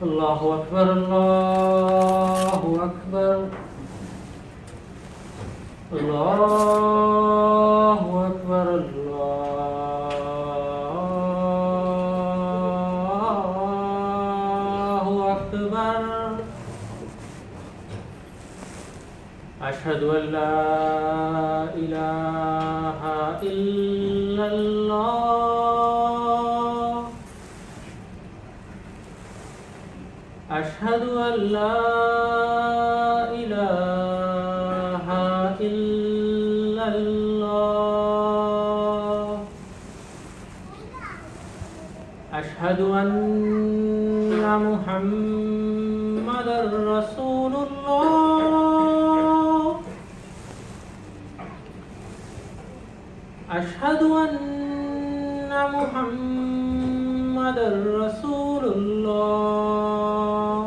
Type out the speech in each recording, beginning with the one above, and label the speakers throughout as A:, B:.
A: الله أكبر الله أكبر الله أكبر الله أكبر أشهد أن لا إله إلا الله أشهد أن لا إله إلا الله أشهد أن محمدا رسول الله أشهد أن محمدا رسول الله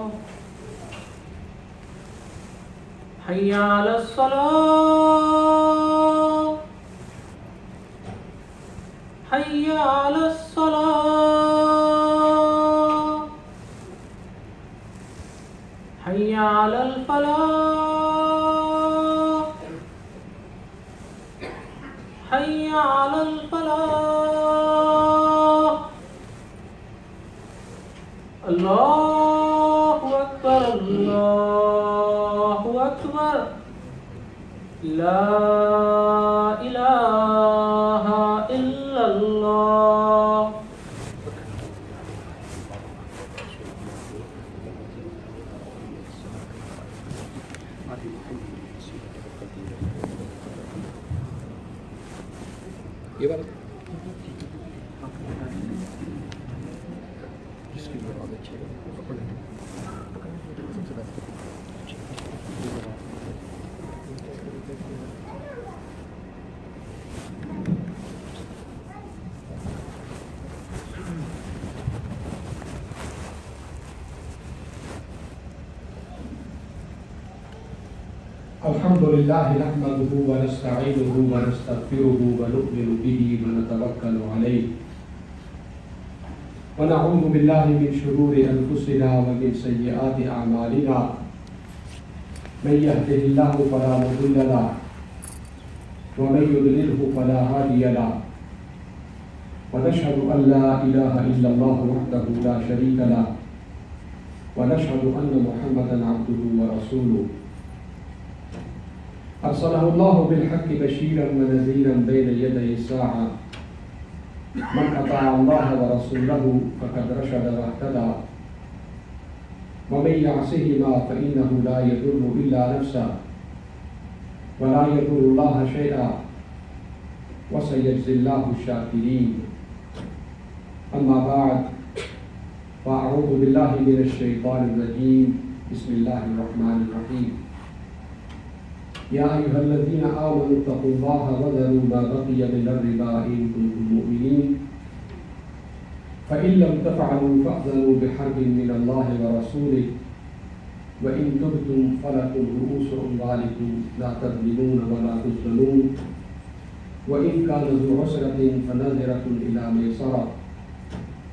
A: حي على الصلاة حي على الصلاة حي على الفلاح حي على الفلاح الله أكبر الله أكبر لا إله إلا الله
B: ये बात जिसकी बहुत अच्छी है
C: अल्हम्दुलिल्लाह नहमदुहु व नस्तईनुहु व नस्तगफिरुहु व नु'मिनु बिही व नतवक्कलु अलैहि व नऊज़ु बिल्लाहि मिन शुरूरि अनफुसिना व मिन सय्यिआति अअमालिना मन यहदिहिल्लाहु फला मुदिल्ल लहु व मन युद्लिलहु फला हादिय लहु व नशहदु अन ला इलाहा इल्लल्लाहु वहदहु ला शरीका लहु व नशहदु अन्न मुहम्मदन अब्दुहु व रसूलुहु अरसलहु अल्लाहु बिल-हक़्क़ि बशीरन व नज़ीरन बैन यदै अस्साअह मन अताअ अल्लाह व रसूलहु फ़क़द रशद वहतदा व मन यअसिहिमा फ़इन्नहु ला यदुर्रु इल्ला नफ़्सहु व ला यदुर्रुल्लाह शैअन व सयजज़िल्लाहु शाकिरीन अम्मा बअद फ़अऊज़ु बिल्लाहि मिनश शैतानिर रजीम बिस्मिल्लाहिर रहमानिर रहीम या अय्युहल्लज़ीना आमनु तक़ुल्लाहा व ज़रू मा बक़िया मिनर रिबा इन कुन्तुम मुमिनीन फ़इन लम तफ़अलू फ़अज़नू बिहर्बिन मिनल्लाहि व रसूलिहि व इन तुब्तुम फ़लकुम रुऊसु अम्वालिकुम ला तज़लिमून व ला तुज़लमून व इन कान ज़ू उसरतिन फ़नज़िरतुन इला मयसरा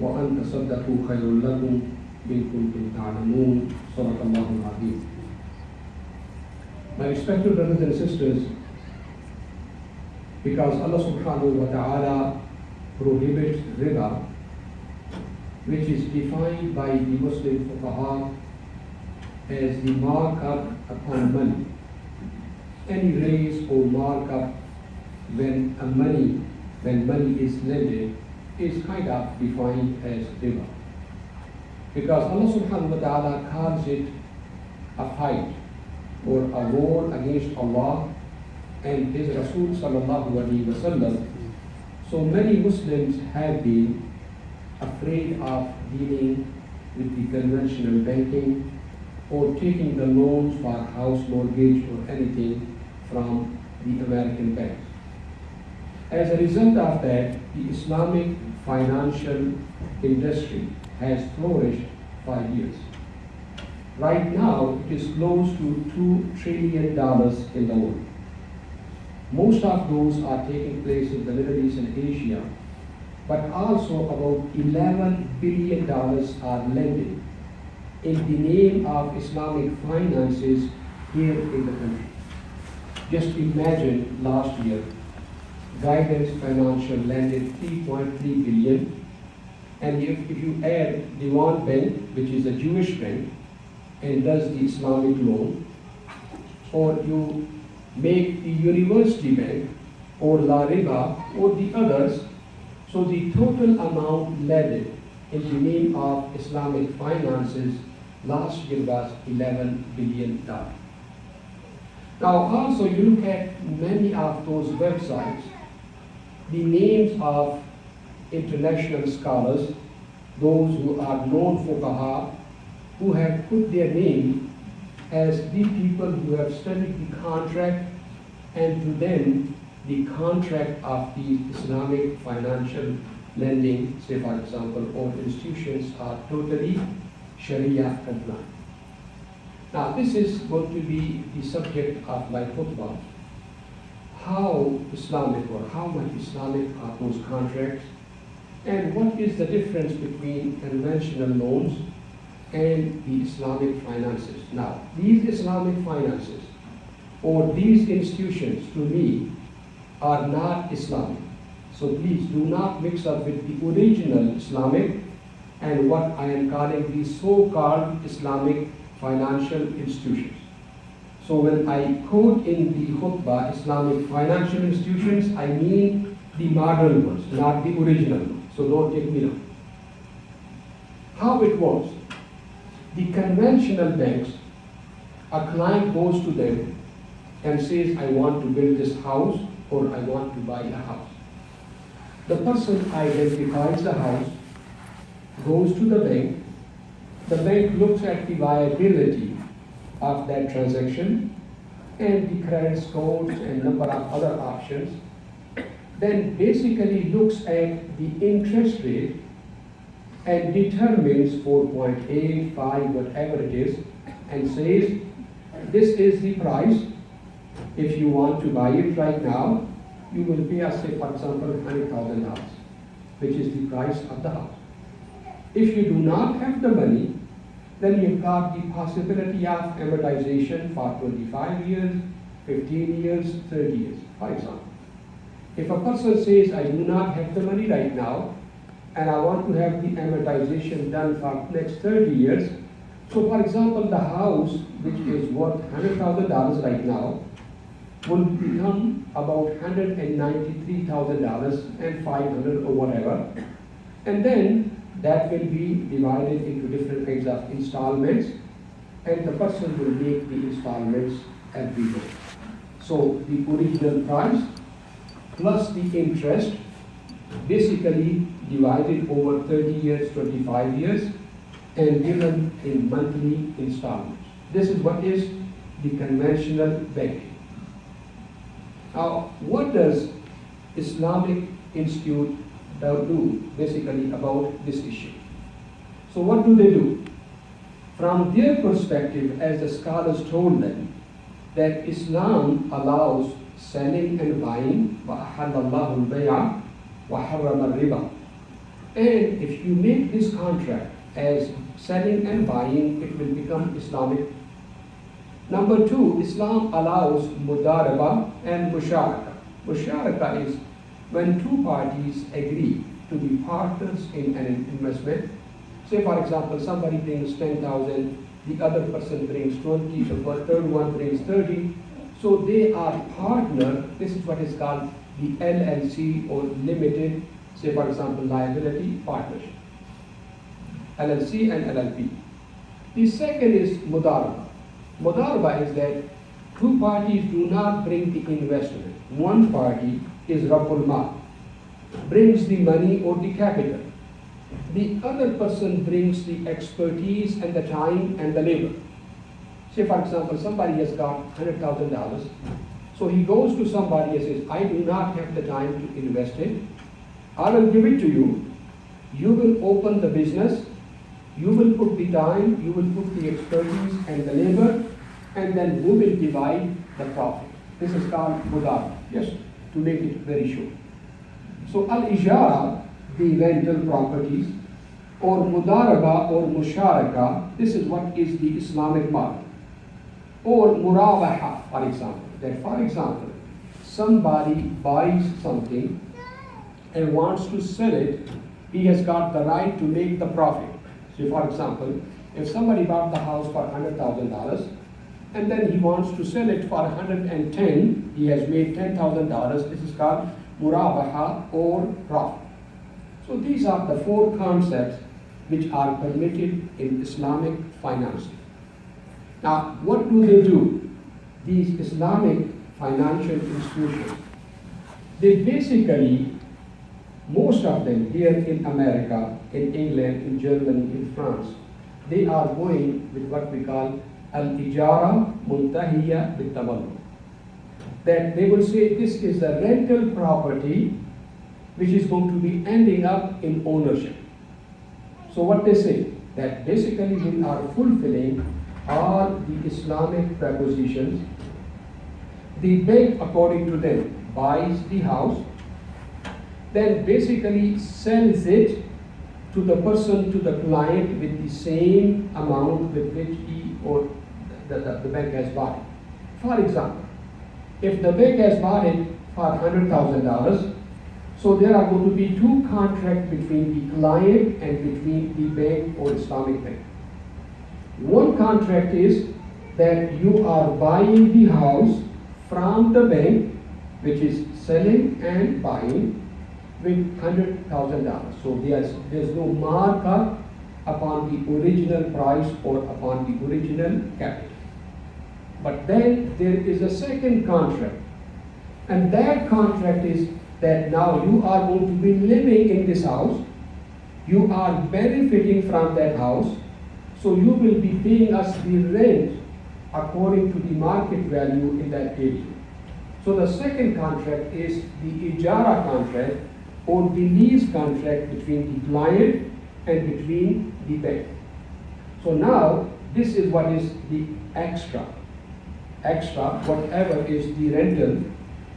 C: व अन तसद्दक़ू ख़ैरुल लकुम इन कुन्तुम तअलमून सदक़ल्लाहुल अज़ीम। My respected brothers and sisters, because Allah subhanahu wa ta'ala prohibits riba, which is defined by the Muslim fuqaha as the markup upon money. Any raise or markup when money is lended is kind of defined as riba. Because Allah subhanahu wa ta'ala calls it a fight or a war against Allah and His Rasul sallallahu alaihi wasallam. So many Muslims have been afraid of dealing with the conventional banking or taking the loans for house mortgage or anything from the American banks. As a result of that, the Islamic financial industry has flourished for years. Right now, it is close to $2 trillion in the world. Most of those are taking place in the Middle East and Asia, but also about $11 billion are lending in the name of Islamic finances here in the country. Just imagine last year, Guidance Financial lended 3.3 billion, and if you add the one bank, which is a Jewish bank, and does the Islamic loan, or you make the University Bank, or La Riba, or the others, so the total amount lended in the name of Islamic finances last year was $11 billion. Now also you look at many of those websites, the names of international scholars, those who are known fuqaha, who have put their name as the people who have studied the contract, and to them the contract of the Islamic financial lending, say for example, all institutions are totally Sharia compliant. Now this is going to be the subject of my khutbah. How Islamic or how much Islamic are those contracts, and what is the difference between conventional loans and the Islamic finances. Now these Islamic finances or these institutions to me are not Islamic. So please do not mix up with the original Islamic and what I am calling the so-called Islamic financial institutions. So when I quote in the khutbah Islamic financial institutions, I mean the modern ones, not the original ones. So don't take me wrong. How it works? The conventional banks, a client goes to them and says, I want to build this house or I want to buy a house. The person identifies the house, goes to the bank looks at the viability of that transaction and the credit scores and number of other options, then basically looks at the interest rate and determines 4.8, 5, whatever it is, and says, this is the price. If you want to buy it right now, you will pay us, say, for example, $100,000, which is the price of the house. If you do not have the money, then you've got the possibility of amortization for 25 years, 15 years, 30 years, for example. If a person says, I do not have the money right now, and I want to have the amortization done for next 30 years, so for example, the house, which is worth $100,000 right now, will become about $193,000 and $500 or whatever, and then that will be divided into different kinds of installments, and the person will make the installments every month. So the original price plus the interest, basically divided over 30 years, 25 years, and given in monthly installments. This is what is the conventional banking. Now, what does Islamic Institute do basically about this issue? So what do? From their perspective, as the scholars told them, that Islam allows selling and buying, وَأَحَلَّ اللَّهُ الْبَيْعَ وَحَرَّمَ الرِّبَى. And if you make this contract as selling and buying, it will become Islamic. Number two, Islam allows mudaraba and musharaka. Musharaka is when two parties agree to be partners in an investment. Say for example, somebody brings 10,000, the other person brings 20, the third one brings 30. So they are partner. This is what is called the LLC or limited, say for example, liability partnership. LLC and LLP. The second is mudaraba. Mudaraba is that two parties do not bring the investment. One party is Rabbul Mal, brings the money or the capital. The other person brings the expertise and the time and the labor. Say for example, somebody has got $100,000. So he goes to somebody and says, I do not have the time to invest it. I will give it to you. You will open the business. You will put the time, you will put the expertise and the labor, and then we will divide the profit. This is called mudar, yes, to make it very short. So al-ijara, the rental properties, or mudaraba or musharaka, this is what is the Islamic market. Or murabaha, for example. That for example, somebody buys something and wants to sell it, he has got the right to make the profit. So for example, if somebody bought the house for $100,000 and then he wants to sell it for 110, he has made $10,000, this is called murabaha or profit. So these are the four concepts which are permitted in Islamic financing. Now, what do? These Islamic financial institutions, they basically, most of them here in America, in England, in Germany, in France, they are going with what we call al-ijara muntahiya bit-tamalluk. That they will say this is a rental property which is going to be ending up in ownership. So what they say, that basically we are fulfilling all the Islamic propositions. The bank, according to them, buys the house, then basically sells it to the person, to the client, with the same amount with which he or the bank has bought it. For example, if the bank has bought it for $100,000, so there are going to be two contracts between the client and between the bank or Islamic bank. One contract is that you are buying the house from the bank, which is selling and buying, with $100,000. So there's no markup upon the original price or upon the original capital. But then there is a second contract, and that contract is that now you are going to be living in this house, you are benefiting from that house, so you will be paying us the rent according to the market value in that area. So the second contract is the ijara contract or the lease contract between the client and between the bank. So now this is what is the extra, whatever is the rental,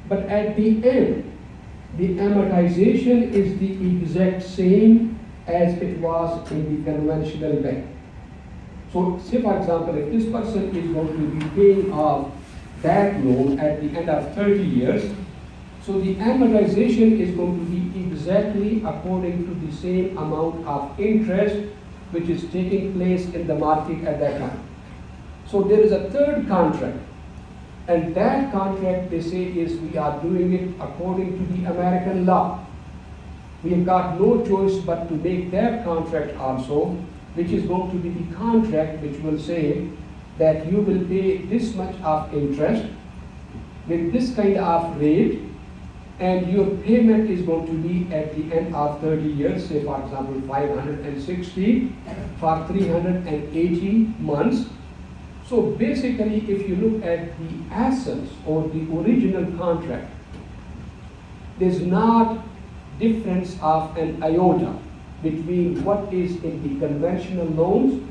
C: but at the end, the amortization is the exact same as it was in the conventional bank. So say for example, if this person is going to be paying off that loan at the end of 30 years, so the amortization is going to be exactly according to the same amount of interest which is taking place in the market at that time. So there is a third contract, and that contract they say is we are doing it according to the American law. We have got no choice but to make that contract also, which is going to be the contract which will say that you will pay this much of interest with this kind of rate, and your payment is going to be at the end of 30 years, say for example 560 for 380 months. So basically, if you look at the essence or the original contract, there's not difference of an iota between what is in the conventional loans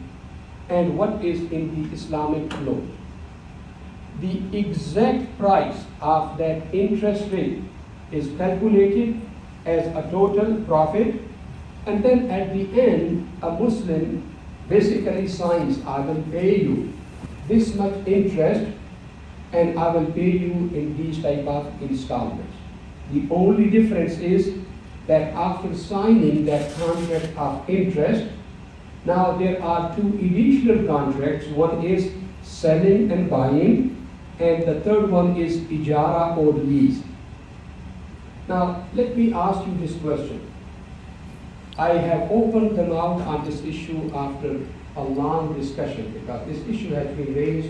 C: and what is in the Islamic loans. The exact price of that interest rate is calculated as a total profit, and then at the end, a Muslim basically signs, I will pay you this much interest and I will pay you in these type of installments. The only difference is that after signing that contract of interest, now there are two additional contracts. One is selling and buying, and the third one is ijara or lease. Now let me ask you this question. I have opened them out on this issue after a long discussion, because this issue has been raised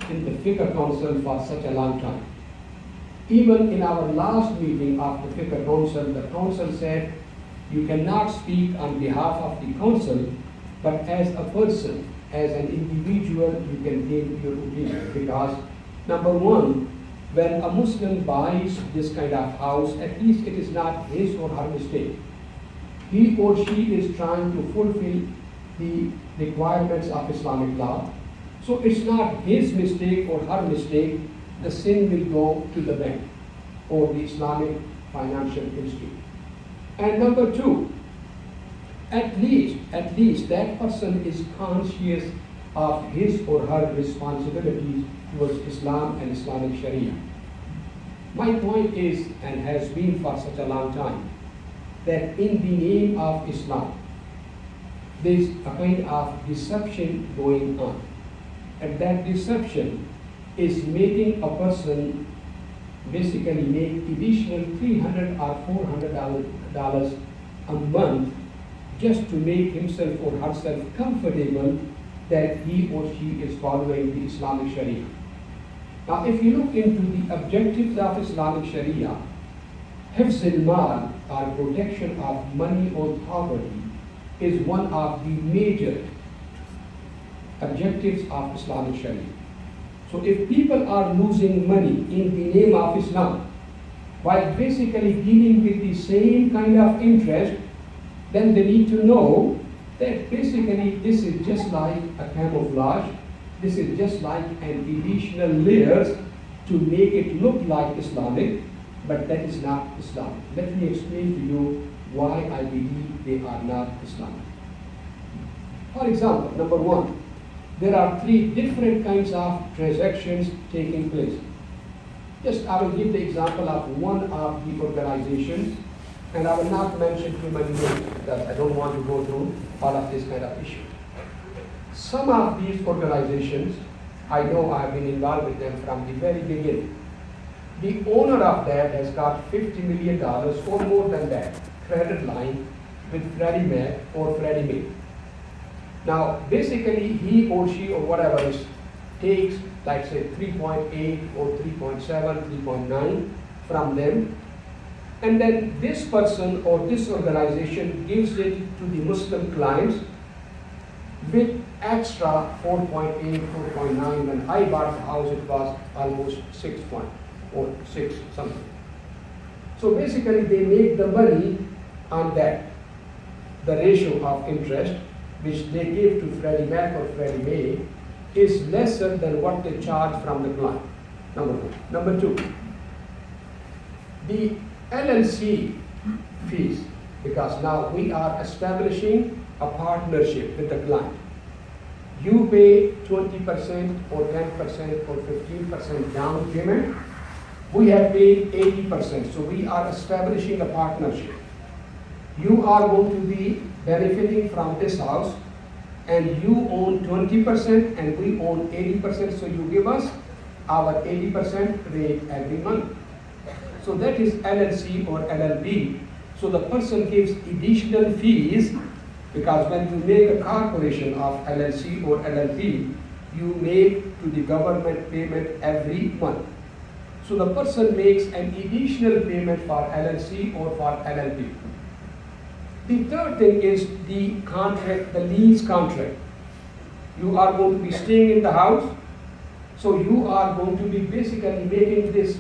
C: in the Fiqh Council for such a long time. Even in our last meeting of the Fiqh Council, the council said you cannot speak on behalf of the council, but as a person, as an individual, you can give your opinion. Because number one, when a Muslim buys this kind of house, at least it is not his or her mistake. He or she is trying to fulfill the requirements of Islamic law. So it's not his mistake or her mistake. The sin will go to the bank or the Islamic financial institute. And number two, at least that person is conscious of his or her responsibilities towards Islam and Islamic Sharia. My point is, and has been for such a long time, that in the name of Islam, there is a kind of deception going on. And that deception is making a person basically make additional $300 or $400 a month just to make himself or herself comfortable that he or she is following the Islamic Sharia. Now, if you look into the objectives of Islamic Sharia, Hifz al-Mal, or protection of money or property, is one of the major objectives of Islamic Sharia. So if people are losing money in the name of Islam, while basically dealing with the same kind of interest, then they need to know that basically this is just like a camouflage, this is just like an additional layers to make it look like Islamic, but that is not Islamic. Let me explain to you why I believe they are not Islamic. For example, number one, there are three different kinds of transactions taking place. Just I will give the example of one of the organizations, and I will not mention too many names because I don't want to go through all of this kind of issue. Some of these organizations, I know I have been involved with them from the very beginning. The owner of that has got $50 million or more than that credit line with Freddie Mac or Freddie Mac. Now, basically, he or she or whatever is takes, like say, 3.8 or 3.7, 3.9 from them, and then this person or this organization gives it to the Muslim clients with extra 4.8, 4.9. When I bought the house, it was almost 6 point or 6 something. So basically, they make the money on that. The ratio of interest which they give to Freddie Mac or Freddie Mae is lesser than what they charge from the client. Number one. Number two, the LLC fees, because now we are establishing a partnership with the client. You pay 20% or 10% or 15% down payment. We have paid 80%, so we are establishing a partnership. You are going to be benefiting from this house, and you own 20% and we own 80%, so you give us our 80% rate every month. So that is LLC or LLB. So the person gives additional fees, because when you make a corporation of LLC or LLB, you make to the government payment every month. So the person makes an additional payment for LLC or for LLB. The third thing is the contract, the lease contract. You are going to be staying in the house, so you are going to be basically making this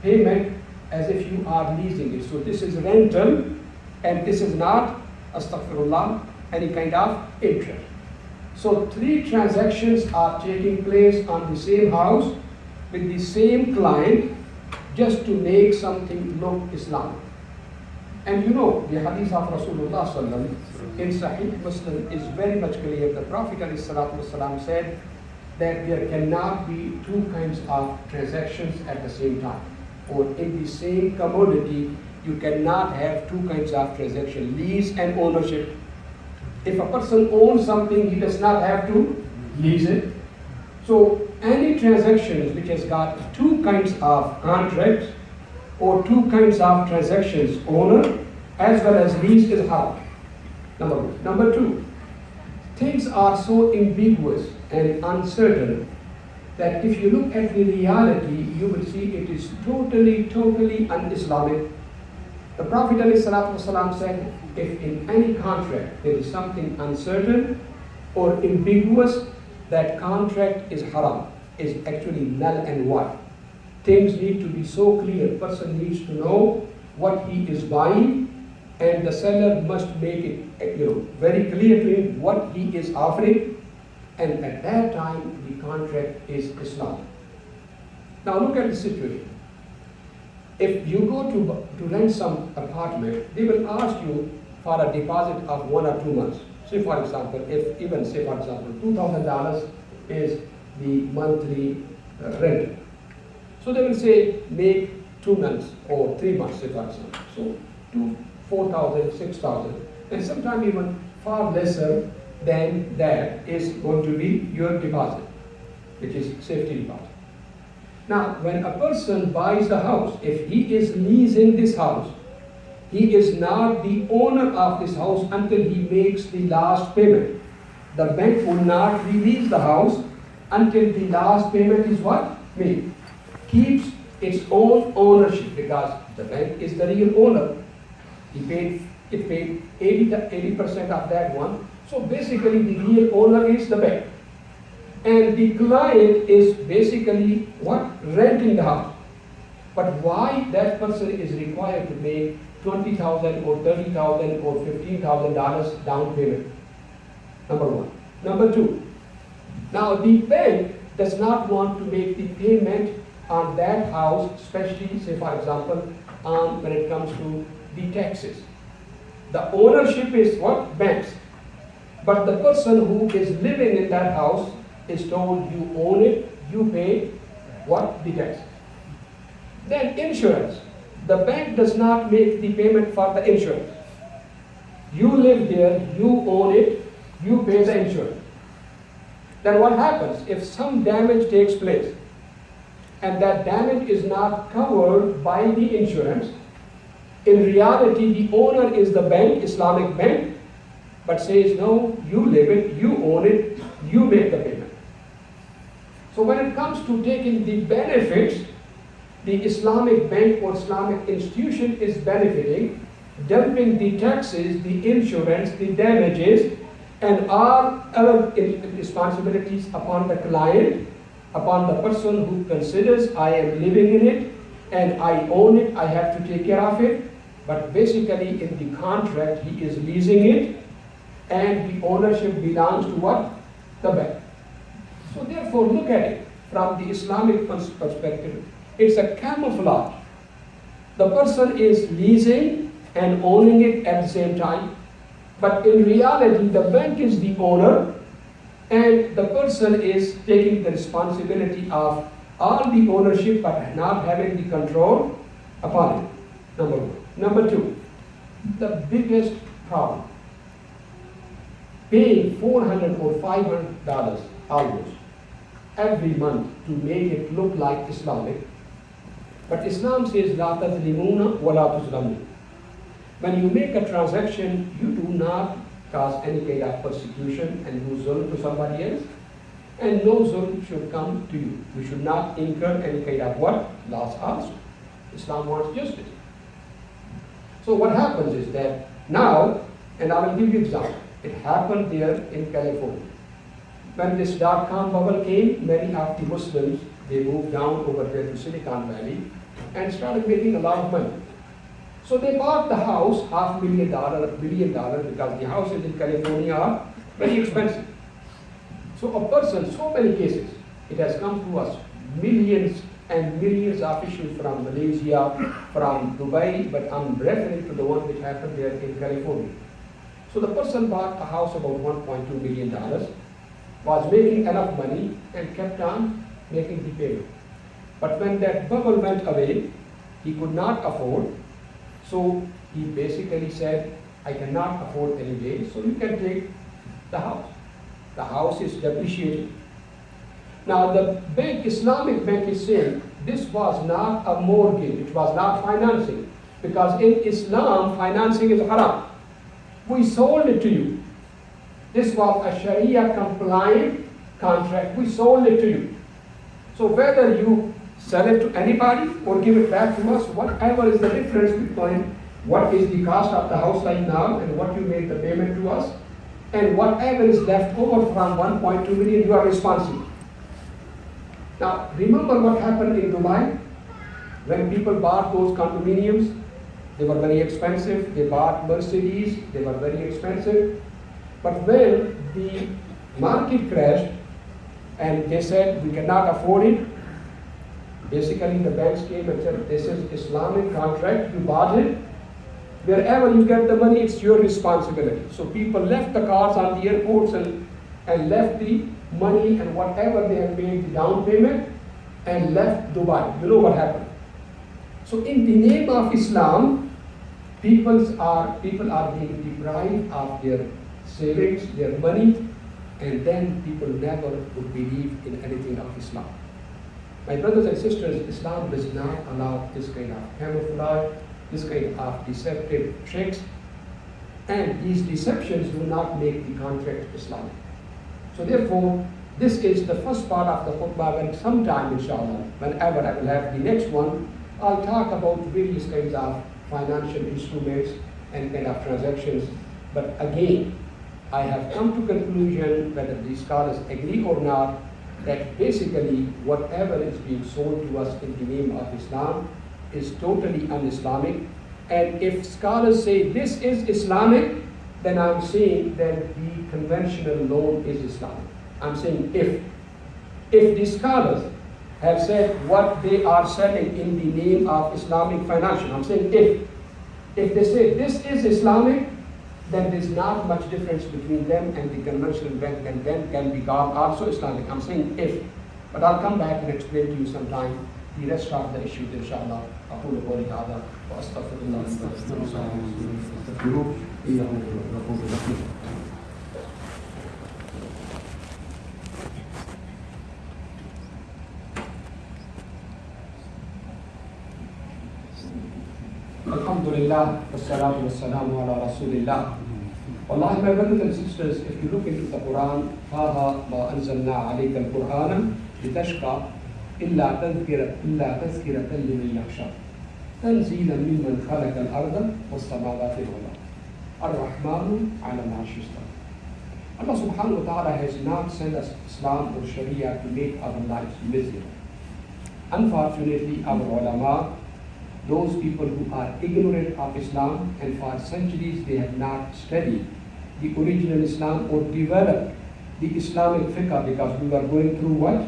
C: payment as if you are leasing it. So this is rental, and this is not, astaghfirullah, any kind of interest. So three transactions are taking place on the same house with the same client just to make something look Islamic. And you know, the hadith of Rasulullah in Sahih Muslim is very much clear. The Prophet ﷺ said that there cannot be two kinds of transactions at the same time. Or in the same commodity, you cannot have two kinds of transaction, lease and ownership. If a person owns something, he does not have to lease it. So any transactions which has got two kinds of contracts or two kinds of transactions, owner as well as lease, is haram. Number one. Number two, things are so ambiguous and uncertain that if you look at the reality, you will see it is totally un-Islamic. The Prophet ﷺ said, if in any contract there is something uncertain or ambiguous, that contract is haram, is actually null and void. Things need to be so clear. Person needs to know what he is buying, and the seller must make it very clear to him what he is offering, and at that time the contract is Islamic. Now look at the situation. If you go to rent some apartment, they will ask you for a deposit of 1 or 2 months. Say for example, if even say for example, $2,000 is the monthly rent. So they will say make 2 months or 3 months, say for example. So 4,000, 6,000, and sometimes even far lesser than that is going to be your deposit, which is safety deposit. Now, when a person buys the house, if he is leasing this house, he is not the owner of this house until he makes the last payment. The bank will not release the house until the last payment is what? Made. Keeps its own ownership because the bank is the real owner. It paid 80% of that one. So basically the real owner is the bank. And the client is basically what? Renting the house. But why that person is required to make $20,000 or $30,000 or $15,000 down payment? Number one. Number two, now the bank does not want to make the payment on that house, especially say for example, when it comes to the taxes. The ownership is what? Banks. But the person who is living in that house is told you own it, you pay what? The tax. Then insurance. The bank does not make the payment for the insurance. You live there, you own it, you pay the insurance. Then what happens if some damage takes place and that damage is not covered by the insurance? In reality, the owner is the bank, Islamic bank, but says no, you live it, you own it, you make the payment. So when it comes to taking the benefits, the Islamic bank or Islamic institution is benefiting, dumping the taxes, the insurance, the damages, and all other responsibilities upon the client, upon the person who considers I am living in it and I own it, I have to take care of it. But basically in the contract he is leasing it and the ownership belongs to what? The bank. So therefore look at it from the Islamic perspective. It's a camouflage. The person is leasing and owning it at the same time. But in reality, the bank is the owner and the person is taking the responsibility of all the ownership but not having the control upon it. Number one. Number two, the biggest problem. Paying $400 or $500 almost every month to make it look like Islamic. But Islam says, La tazlimuna wa la tuzlamun. When you make a transaction, you do not cause any kind of persecution and do zulm to somebody else. And no zulm should come to you. You should not incur any kind of what? Loss also. Islam wants justice. So what happens is that now, and I will give you an example. It happened there in California. When this .com bubble came, many of the Muslims, they moved down over there to Silicon Valley and started making a lot of money. So they bought the house, $500,000, $1 billion, because the houses in California are very expensive. So a person, so many cases, it has come to us, millions and millions of issues from Malaysia, from Dubai, but I'm referring to the one which happened there in California. So the person bought a house about $1.2 million, was making enough money and kept on making the payment. But when that bubble went away, he could not afford. So he basically said, I cannot afford anyway, so you can take the house. The house is depreciating. Now the bank, Islamic bank is saying, this was not a mortgage, it was not financing. Because in Islam, financing is haram. We sold it to you. This was a Sharia compliant contract. We sold it to you. So whether you sell it to anybody or give it back to us, whatever is the difference between what is the cost of the house right now and what you made the payment to us, and whatever is left over from 1.2 million, you are responsible. Now, remember what happened in Dubai? When people bought those condominiums, they were very expensive. They bought Mercedes, they were very expensive. But when the market crashed and they said, we cannot afford it, basically the banks came and said, this is Islamic contract, you bought it, Wherever you get the money, it's your responsibility. So people left the cars on the airports and left the money and whatever they have paid the down payment and left Dubai. You know what happened? So in the name of Islam, people are being deprived of their savings, their money, and then people never would believe in anything of Islam. My brothers and sisters, Islam does not allow this kind of camouflage, this kind of deceptive tricks, and these deceptions do not make the contract Islamic. So therefore, this is the first part of the khutbah. When sometime, inshallah, whenever I will have the next one, I'll talk about various kinds of financial instruments and kind of transactions. But again, I have come to conclusion, whether the scholars agree or not, that basically whatever is being sold to us in the name of Islam is totally un-Islamic. And if scholars say this is Islamic, then I'm saying that the conventional loan is Islamic. I'm saying if the scholars have said what they are selling in the name of Islamic financial, I'm saying if they say this is Islamic, then there's not much difference between them and the conventional bank, and then can be called also Islamic. I'm saying if, but I'll come back and explain to you sometime the rest of the issues, inshallah. أقول قولي هذا وأستغفر الله واستغفروه إنه هو الغفور الرحيم. Alhamdulillah, wassalatu wassalamu ala rasulillah. Wallahi, my brothers and sisters, if you look into the Quran, فَاهَا مَا أَنزَلْنَا عَلَيْكَ الْقُرْآنَ لِتَشْقَى إِلَّا تَذْكِرَةً لِمَنْ يَخْشَى تَنْزِيلًا مِمَّنْ خَلَقَ الْأَرْضَ وَالسَّمَاوَاتِ وَالْأَرْضَ الرَّحْمَنُ عَلَى الْعَرْشِ اسْتَوَى. Allah subhanahu wa ta'ala has not sent us Islam or Sharia to make our lives miserable. Unfortunately, our ulama, those people who are ignorant of Islam, and for centuries they have not studied the original Islam or developed the Islamic fiqh, because we were going through what?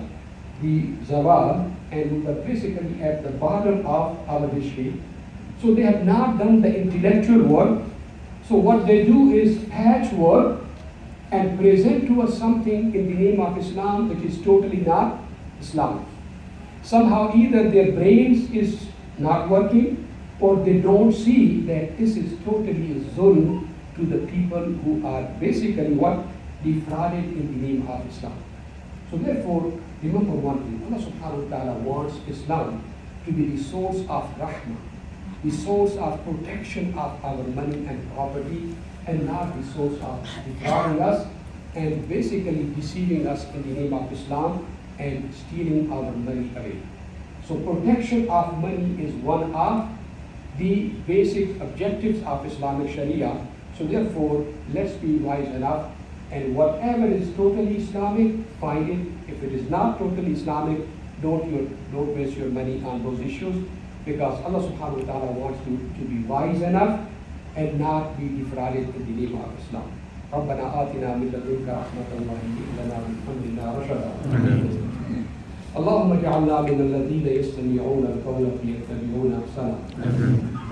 C: The Zawal, and we were basically at the bottom of our history. So they have not done the intellectual work. So what they do is patchwork and present to us something in the name of Islam which is totally not Islamic. Somehow either their brains is not working, or they don't see that this is totally a zulm to the people who are basically what? Defrauded in the name of Islam. So therefore, remember one thing, Allah subhanahu wa ta'ala wants Islam to be the source of rahmah, the source of protection of our money and property, and not the source of defrauding us and basically deceiving us in the name of Islam and stealing our money away. So protection of money is one of the basic objectives of Islamic Sharia. So therefore, let's be wise enough, and whatever is totally Islamic, find it. If it is not totally Islamic, don't waste your money on those issues, because Allah subhanahu wa ta'ala wants you to be wise enough and not be defrauded in the name of Islam. ربنا آتنا من لدنك رحمة وهيئ لنا من أمرنا رشدا. اللهم اجعلنا من الذين يستمعون القول فيتبعون احسنه.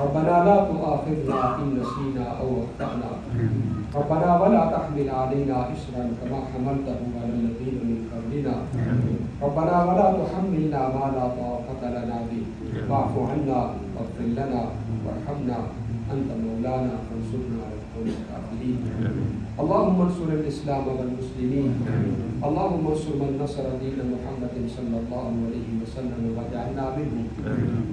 C: ربنا لا تؤاخذنا ان نسينا او اخطانا. ربنا ولا تحمل علينا اسرا كما حملته على الذين من قبلنا. ربنا ولا تحملنا ما لا طاقه لنا به. واعف عنا واغفر لنا وارحمنا انت مولانا فانصرنا على القوم الكافرين. اللهم انصر الاسلام والمسلمين. اللهم انصر من نصر دين محمد صلى الله عليه وسلم واجعلنا منهم،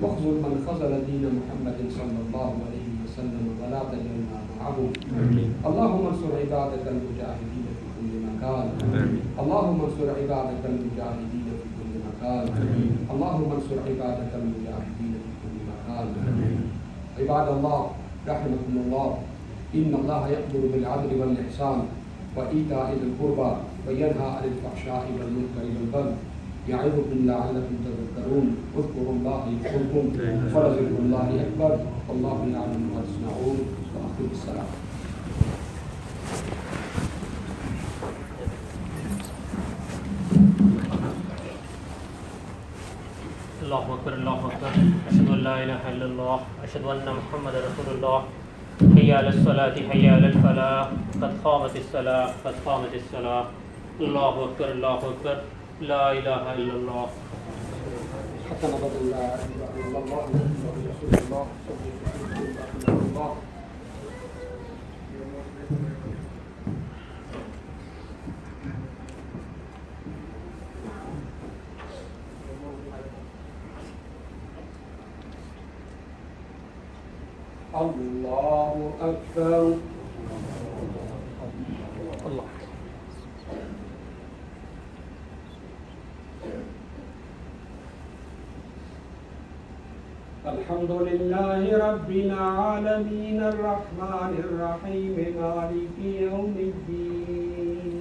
C: واخذل من خذل دين محمد صلى الله عليه وسلم ولا تجعلنا معهم. اللهم انصر عبادك المجاهدين في كل مكان. اللهم انصر عبادك المجاهدين في كل مكان. اللهم انصر عبادك المجاهدين في كل مكان. عباد الله رحمكم الله، إن الله يأمر بالعدل والإحسان وإيتاء ذي القربى وينهى عن الفحشاء والمنكر والبغي يعظكم لعلكم تذكرون. اذكروا الله يذكركم ولذكر الله أكبر والله يعلم ما تصنعون. وأقم الصلاة.
A: Allahu Akbar, Allahu Akbar. Ashhadu an la ilaha illallah, ashhadu anna Muhammadar Rasulullah. حي على الصلاة حي على الفلاح قد قامت الصلاة قد قامت الصلاة الله أكبر الله أكبر لا إله إلا الله
B: حتى نبض لا إله إلا الله محمد رسول الله صلى الله عليه وسلم. الله أكبر. الله الحمد لله رب العالمين الرحمن الرحيم مالك يوم الدين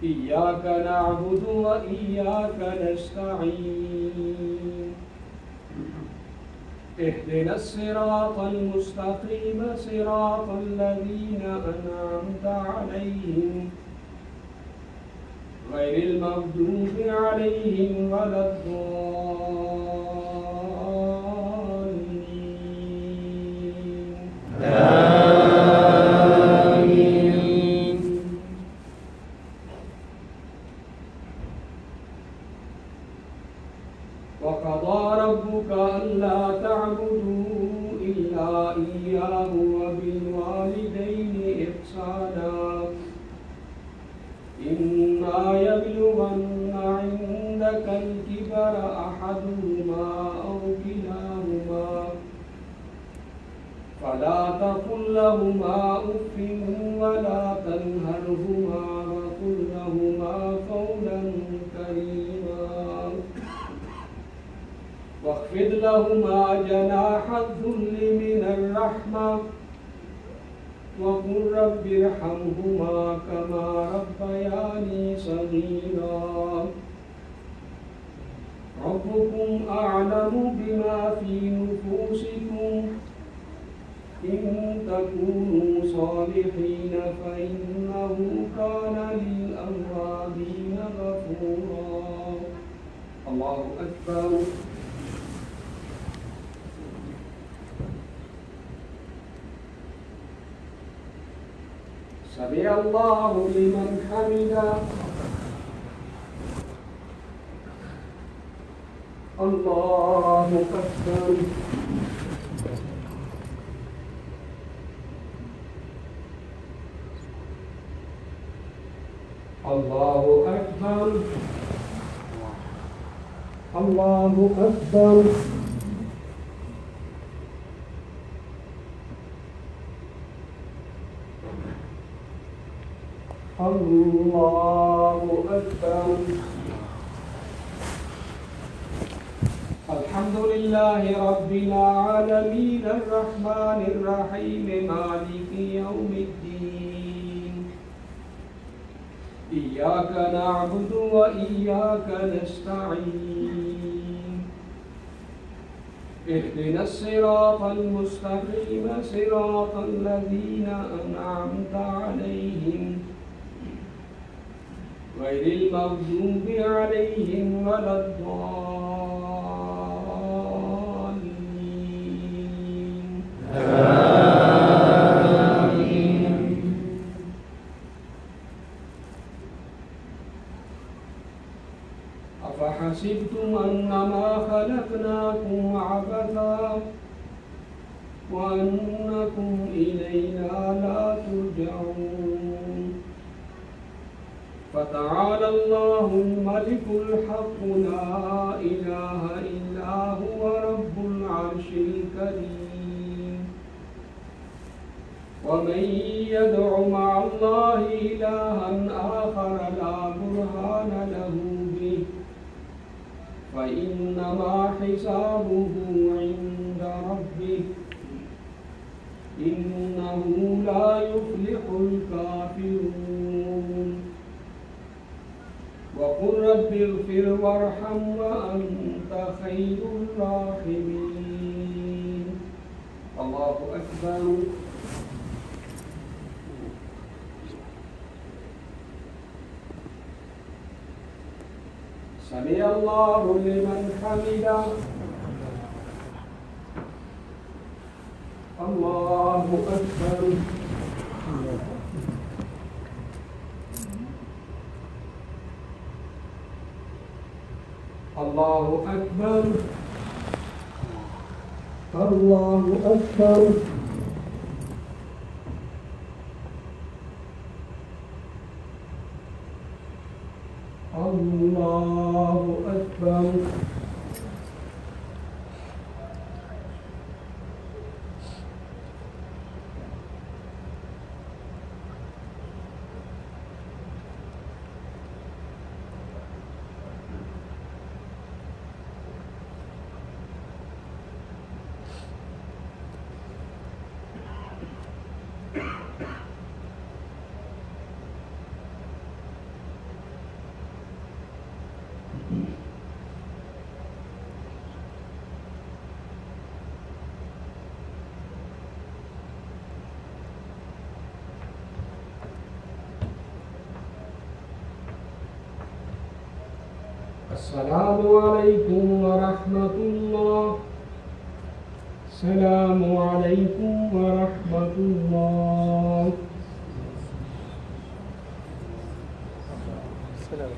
B: إياك نعبد وإياك نستعين اهدنا الصراط المستقيم صراط الذين أنعمت عليهم غير المغضوب عليهم ولا الضالين آمين. وقضى ربك ألا تعبدوا إلا إياه وبالوالدين إحسانا إما يبلغن عندك الكبر أحدهما أو كلاهما فلا تقل لهما أف ولا تنهرهما وقل لهما قولا كريما واخفض لهما جناح الذل من الرحمة وقل رب ارحمهما كما ربياني صغيرا ربكم أعلم بما في نفوسكم إن تكونوا صالحين فإنه كان للأوابين غفورا. الله أكبر. سمع الله لمن حمده. الله أكبر. الله أكبر. الله أكبر. الله أكبر. الحمد لله رب العالمين الرحمن الرحيم مالك يوم الدين إياك نعبد وإياك نستعين اهدنا الصراط المستقيم صراط الذين أنعمت عليهم غير المغضوب عليهم ولا الضالين آمين. أفحسبتم أنما خلقناكم عبثا وأنكم إلينا لا ترجعون فتعالى الله الملك الحق لا إله إلا هو رب العرش الكريم ومن يدع مع الله إلها آخر لا برهان له به فإنما حسابه عند ربه إنه لا يفلح الكافرون وقل رب اغفر وارحم وأنت خير الراحمين. الله أكبر. سمع الله لمن حمده. الله أكبر الله أكبر الله أكبر الله أكبر السلام عليكم ورحمة الله السلام عليكم ورحمة الله
A: السلام